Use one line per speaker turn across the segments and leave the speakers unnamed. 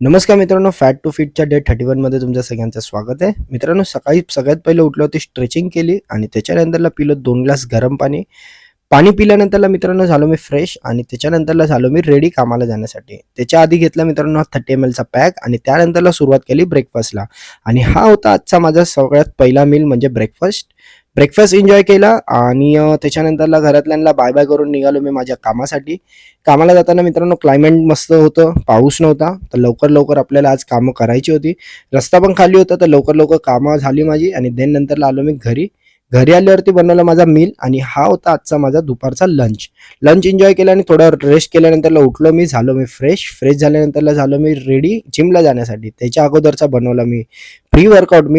नमस्कार मित्रांनो, fat to फिटच्या day 31 मध्ये तुमच्या सगळ्यांचं स्वागत आहे. मित्रांनो, सकाळी सगळ्यात पहिलं उठलो होती, स्ट्रेचिंग केली आणि त्याच्यानंतरला पिलं 2 ग्लास गरम पाणी. पाणी पिल्यानंतरला मित्रांनो झालो मी फ्रेश आणि त्याच्यानंतरला झालो मी रेडी कामाला जाण्यासाठी. त्याच्या आधी घेतला मित्रांनो हा 30 ml चा पॅक आणि त्यानंतरला सुरुवात केली ब्रेकफास्टला. आणि हा होता आजचा माझा सगळ्यात पहिला मील म्हणजे ब्रेकफास्ट. ब्रेकफास्ट एन्जॉय केला आणि त्याच्यानंतरला घरातल्यांना बाय बाय करून निघालो मी माझ्या कामासाठी. कामाला जाताना मित्रांनो क्लायमेट मस्त होतं, पाऊस नव्हता, तर लवकर आपल्याला आज कामं करायची होती. रस्ता पण खाली होता, तर लवकर कामं झाली माझी आणि देन नंतरला आलो मी घरी. घरी आल्यावरती बनवला माझा मील आणि हा होता आजचा माझा दुपारचा लंच. लंच एन्जॉय केला आणि थोडा रेस्ट केल्यानंतरला उठलो मी, झालो मी फ्रेश झाल्यानंतरला झालो मी रेडी जिमला जाण्यासाठी. त्याच्या अगोदरचा बनवला मी प्री वर्कआउट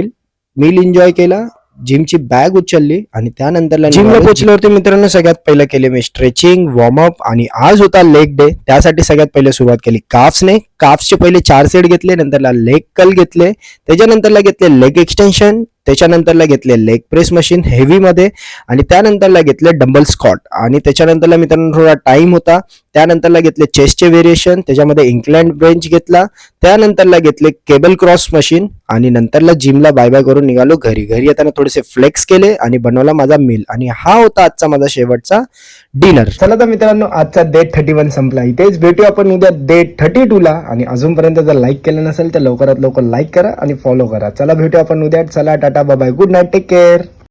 मील एन्जॉय केला. जिमची बॅग उचलली आणि त्यानंतर जिमला पोहोचल्यावरती मित्रांनो सगळ्यात पहिलं केले मी स्ट्रेचिंग, वॉर्मअप आणि आज होता लेग डे. त्यासाठी सगळ्यात पहिले सुरुवात केली काफ्सने. काफ्सचे पहिले 4 सेट घेतले, नंतरला लेग कल घेतले, त्याच्यानंतरला घेतले लेग एक्सटेन्शन, त्याच्यानंतरला घेतले लेग प्रेस मशीन हेवी मध्ये आणि त्यानंतरला घेतले डंबल स्क्वॉट आणि त्याच्यानंतरला मित्रांनो थोडा टाइम होता. त्यानंतरला घेतले चेस्टचे व्हेरिएशन, त्याच्यामध्ये इंक्लाइंड बेंच घेतला, त्यानंतरला घेतले केबल क्रॉस मशीन आणि नंतरला जिमला बाय बाय करून निघालो घरी. घरी येताना थोडेसे फ्लेक्स केले आणि बनवला माझा मील आणि हा होता आजचा माझा शेवटचा डिनर. चला तर मित्रांनो, आजचा डे 31 संपला. इथेच भेटू आपण उद्या डे 32 ला. आणि अजूनपर्यंत जर लाईक केलं नसेल तर लवकरात लवकर लाईक करा आणि फॉलो करा. चला भेटू आपण उद्या. चला tata bye bye, good night, take care.